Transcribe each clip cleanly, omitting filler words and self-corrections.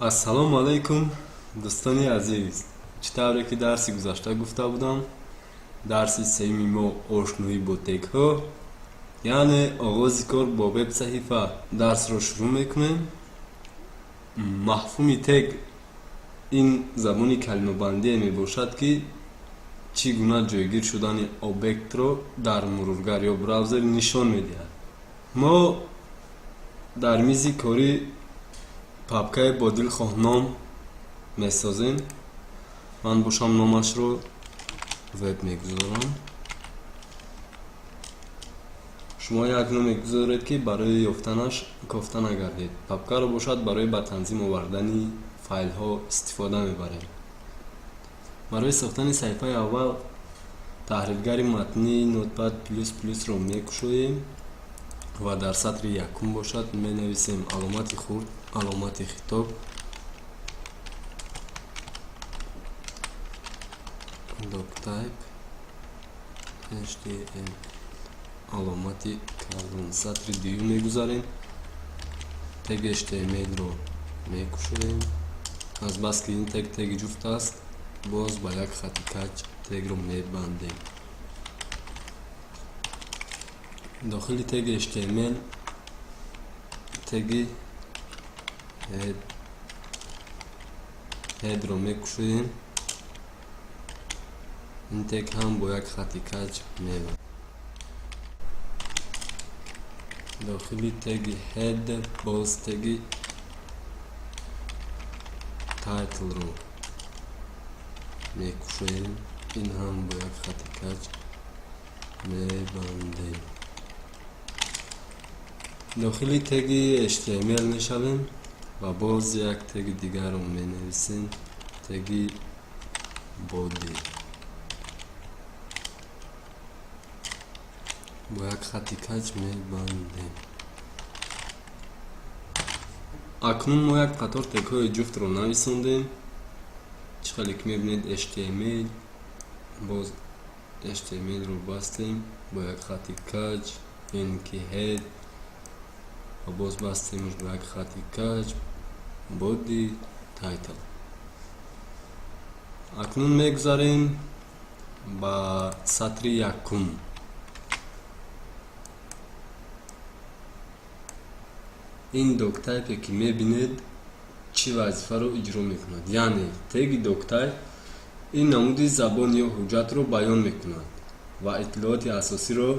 ассалому алайкум дӯстони азиз. Чӣ тавре ки дарси гузашта гуфта будам, дарси сеюми мо ошноӣ бо тегҳо, яъне оғози кор бо веб-саҳифа дарсро шурӯъ мекунем. мафҳуми тег ин забони калимабандие мебошад ки чӣ гуна ҷойгир шудани объектро дар мурургар ё браузер нишон медиҳад. мо дар мизи корӣ папкаи бо дилхоҳном месозем. ман бошам номашро веб мегузорам. шумо як ном мегузоред ки барои ёфтанаш кофта нагардед. папкаро бошад барои ба танзим овардани файлҳо истифода мебарем. барои сохтани саҳифаи аввал таҳриргари матни Notepad++ ро мекушоем ва дар сатри якум бошад менависем аломати хурд, аломати хитоб, doctype, html, аломати калон. сатри дуюм мегузарем. тег html ро мекушоем. азбаски ин теги ҷуфт аст, боз ба як хати каҷ тегро мебандем. дохили теги html теги head ро мекушоем. ин тег ҳам бо як хати каҷ мебандем. дохили теги head боз теги title ро мекушоем. ин ҳам бо як хати каҷ мебандем. дохили теги html мешавем ва боз як теги дигарро менависем, теги body. бо як хати каҷ мебандем. акнун мо як қатор тегҳои ҷуфтро нависондем. чӣ хеле ки мебинед html, боз html ро бастем бо як хати каҷ, ин ки head ва боз бастемш бо як хати каҷ, body, title. акнун мегузарем ба сатри якум. ин doctype ки мебинед чӣ вазифаро иҷро мекунад? яъне теги doctype ин намуди забон ё ҳуҷҷатро баён мекунад ва иттилооти асосиро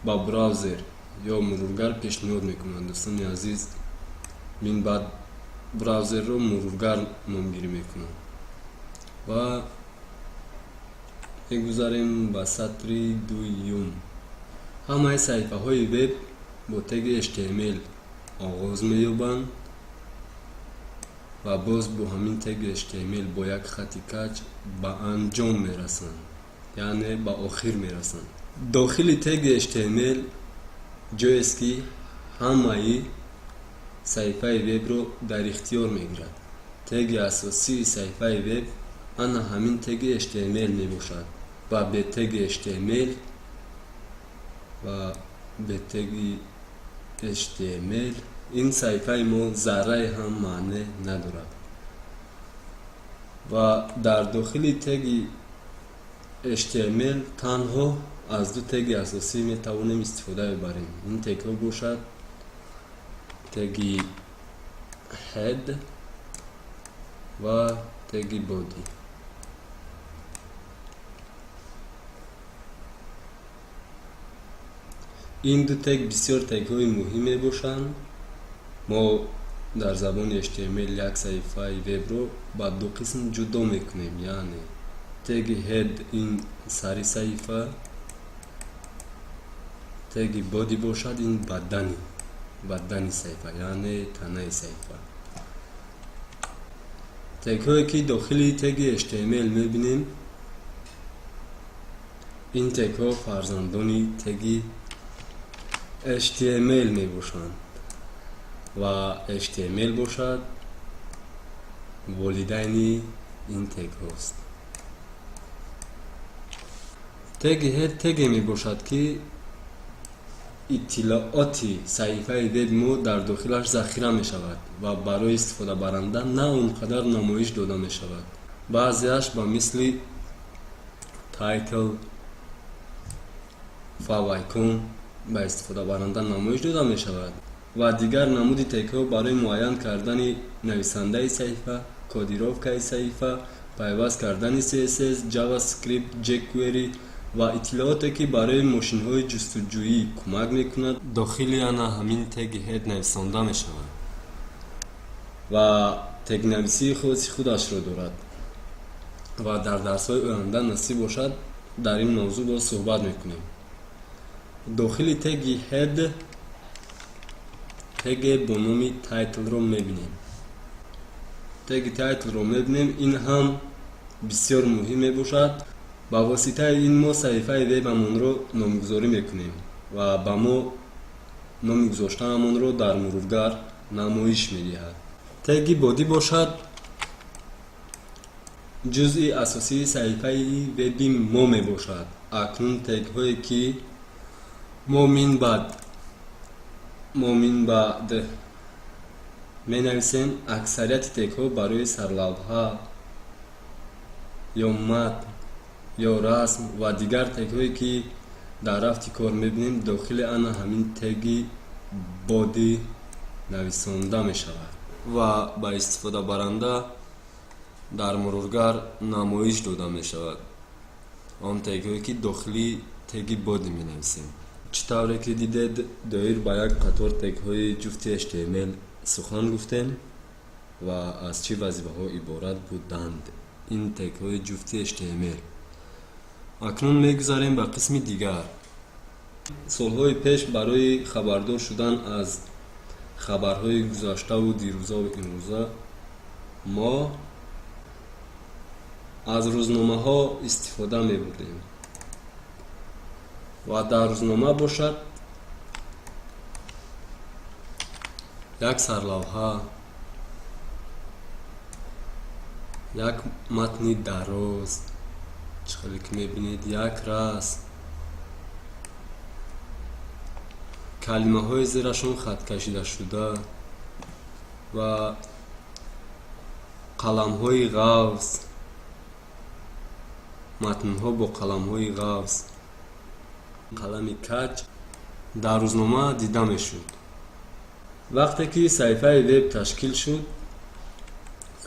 ба браузер ё мурургар пешниҳод мекунад. дӯстони азиз, ин баъд браузерро мурургар номгирӣ мекунад. ва мегузарем ба сатри дуюм. ҳамаи саҳифаҳои веб бо теги html оғоз меёбанд ва боз бо ҳамин теги html бо як хати каҷ ба анҷом мерасанд, яъне ба охир мерасанд. дохили теги html ҷоест ки ҳамаи саҳифаи вебро дар ихтиёр мегирад. теги асосии саҳифаи веб ана ҳамин теги html мебошад ва бе теги html ин саҳифаи мо зарраи ҳам маъне надорад. ва дар дохили теги html танҳо аз ду теги асосӣ метавонем истифода бибарем. ин тегҳо бошад теги head ва теги body. ин ду тег бисёр тегҳои муҳим мебошанд. мо дар забони html як саҳифаи вебро ба ду қисм ҷудо мекунем. яъне теги head ин сари саҳифа, теги body бошад ин бадани саҳифа, яъне танаи саҳифа. тегҳое ки дохили теги html мебинем, ин тегҳо фарзандони теги html мебошанд ва html бошад волидайни ин тегҳост. теги head теге мебошад ки иттилооти саҳифаи веб мо дар дохилаш захира мешавад ва барои истифодабаранда на он қадар намоиш дода мешавад. баъзеаш ба мисли тайтл, фавайкон ба истифодабаранда намоиш дода мешавад ва дигар намуди тегҳо барои муайян кардани нависандаи саҳифа, кодировкаи саҳифа, пайваст кардани css, javascript, jquery ва иттилооте ки барои мошинҳои ҷустуҷӯӣ кӯмак мекунад дохили ана ҳамин теги ҳед нависонда мешавад ва тегнависии хоси худашро дорад ва дар дарсҳои оянда насиб бошад дар ин мавзӯъ боз суҳбат мекунем. дохили теги ҳед теге бо номи тайтлро мебинем. теги тайтлро мебинем. ин ҳам бисёр муҳим мебошад. ба воситаи ин мо саҳифаи вебамонро номгузорӣ мекунем ва ба мо номи гузоштаамонро дар мурургар намоиш медиҳад. теги бодӣ бошад ҷузъи асосии саҳифаи веби мо мебошад. акнун тегҳое ки мо минбаъд менависем, аксарияти тегҳо барои сарлавҳа ё матн ё расм ва дигар тегҳое ки дар рафти кор мебинем дохили ана ҳамин теги бодӣ нависонда мешавад ва ба истифодабаранда дар мурургар намоиш дода мешавад. он тегҳое ки дохили теги бодӣ менависем. чӣ тавре ки дидед доир ба як қатор тегҳои ҷуфти html сухан гуфтем ва аз чӣ вазифаҳо иборат буданд ин тегҳои ҷуфти html. акнун мегузарем ба қисми дигар. солҳои пеш барои хабардор шудан аз хабарҳои гузаштаву дирӯзаву имрӯза мо аз рӯзномаҳо истифода мебурдем ва дар рӯзнома бошад як сарлавҳа, як матни дароз, чӣ хеле ки мебинед, як расм, калимаҳои зерашон хаткашидашуда ва қаламҳои ғафз, матнҳо бо қаламҳои ғафз, қалами каҷ дар рӯзнома дида мешуд. вақте ки саҳифаи веб ташкил шуд,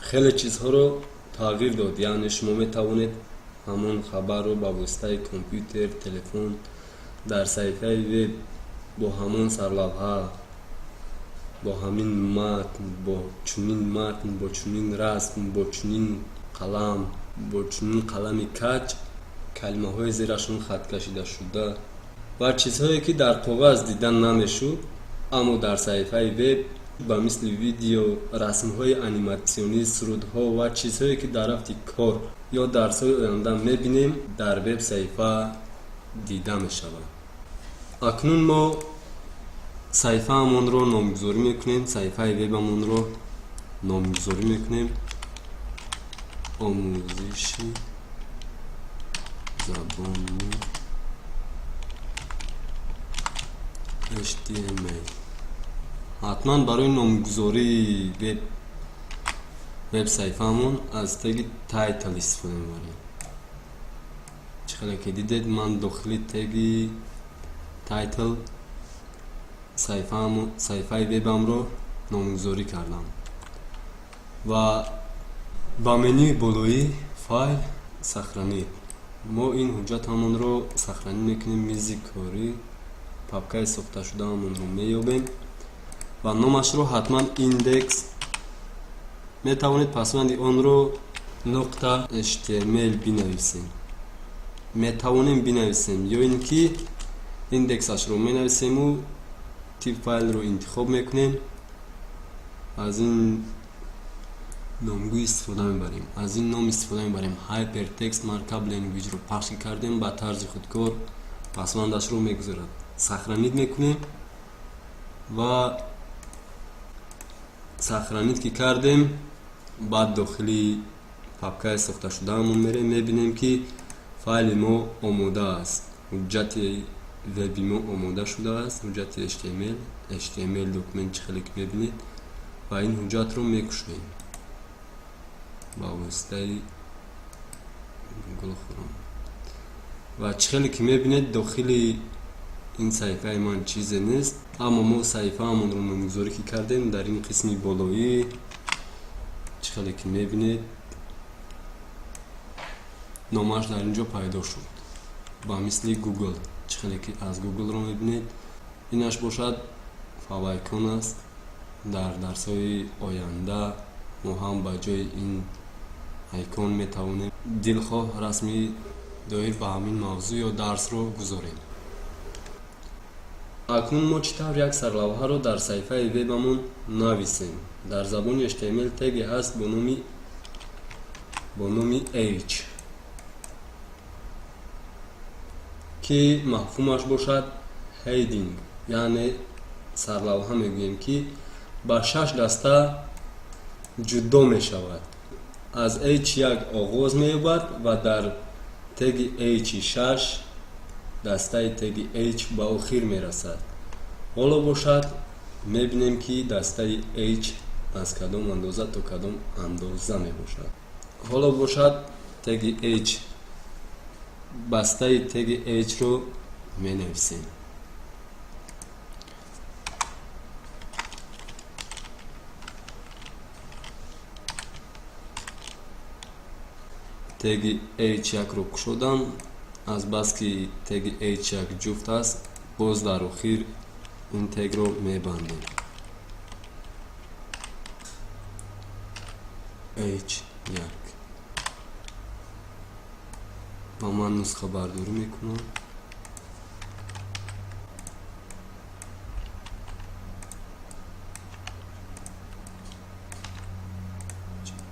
хеле чизҳоро тағйир дод. яъне шумо метавонед ҳамон хабарро ба воситаи компютер, телефон дар саҳифаи веб бо ҳамон сарлавҳа, бо ҳамин матн, бо чунин расм, бо чунин қалам, бо чунин қалами каҷ, калимаҳои зерашон хаткашидашуда ва чизҳое ки дар коғаз дида намешуд, аммо дар саҳифаи веб ба мисли видео, расмҳои аниматсионӣ, сурудҳо ва чизҳое ки дар рафти кор ё дарсҳои оянда мебинем, дар веб саҳифа дида мешавад. акнун мо саҳифаамонро номгузорӣ мекунем. саҳифаи вебамонро номгузорӣ мекунем. омӯзиши забони html. ҳатман барои номгузории веб саҳифаамон аз теги тайтл истифода мебарем. чӣ хеле ки дидед ман дохили теги тайтл саҳифаи вебамро номгузорӣ кардам ва ба менюи болоӣ файл сахранид мо ин ҳуҷҷатамонро сахранӣ мекунем. мизи корӣ папкаи сохташудаамонро меёбем ва номашро ҳатман индекс метавонед пасванди онро .html бинависем. метавонем бинависем ё ин ки индексашро менависему тип файлро интихоб мекунем. аз ин номгӯй истифода мебарем. аз ин ном истифода мебарем. hypertext markup language-ро пахш кардем ба тарзи худкор пасвандашро мегузорад. сахранид мекунем ва сахранид ки кардем баъд дохили папкаи сохташудаамон мерем. мебинем ки файли мо омода аст. ҳуҷҷати وب ما آماده شده است. حجت HTML دکمنت چه خیلی که ببینید و این حجت رو میکشیم با واسطه گوگل خروم و چه خیلی که میبینید داخل این صفحه من چیزی نیست، اما ما صفحه همون رو نامگذاری که کردیم در این قسمی بالایی چه خیلی که میبینید نامش در اینجا پیدا شد با مثل گوگل. چه خیلی که از گوگل رو میبینید اینش باشد فاوایکون است. در درس های آینده ما هم با جای این ایکون میتوانیم دلخواه رسمی دایر به همین موضوع یا درس رو گذاریم. اکنون ما چطور یک سرلوحه رو در صفحه وبمون نویسیم؟ در زبان HTML تگی هست با نام H که مفهومش باشد هیدینگ، یعنی سرلوحه میگوییم که با 6 دسته جدا می شود. از H1 آغاز می یابد و در تگ H6 دسته تگ H به آخر می رسد. حالا باشد می بینیم که دسته H از کدام اندازه تا کدام اندازه می باشد. حالا باشد تگ H بسته تگ H رو می نویسیم. تگ H1 رو کشودم، از بس که تگ H1 جفت است باز در آخر این تگ رو میبندیم. H1 و من نسخه برداری میکنم.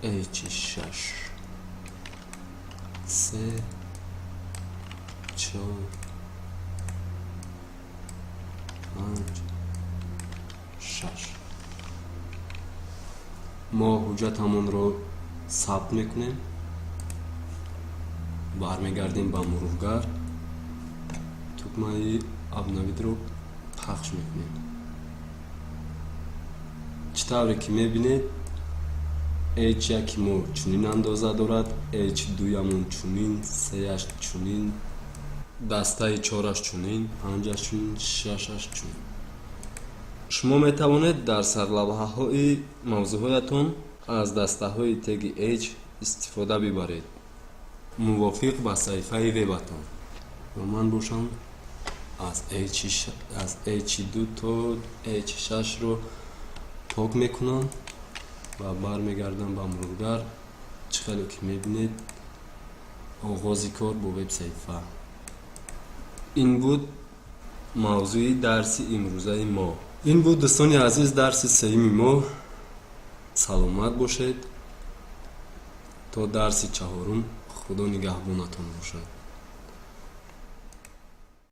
H6 3 4 5 6 ما حجت همون رو ثبت میکنیم، برمیگردیم با مرورگر، تکمه ابنوید رو پخش میکنیم. چطوری که میبینید H1 ما چنین اندازه دارد، H2 همون چنین، 3 چنین، دسته 4 چنین، 5 چنین، 6 چنین. شما میتوانید در سرلوحه های موضوعاتتون از دسته های تگ H استفاده ببرید موافق با صفحه وبتون. و من باشم از H2 تا H6 رو پاک میکنم و برمیگردم با مرورگر. چقدر که میبینید آغاز کار با وب صفحه. این بود موضوع درس امروزه ما. این بود دوستان عزیز درس سوم ما. سلامت باشید تا درس چهارم. خدا نگهبانتون باشد.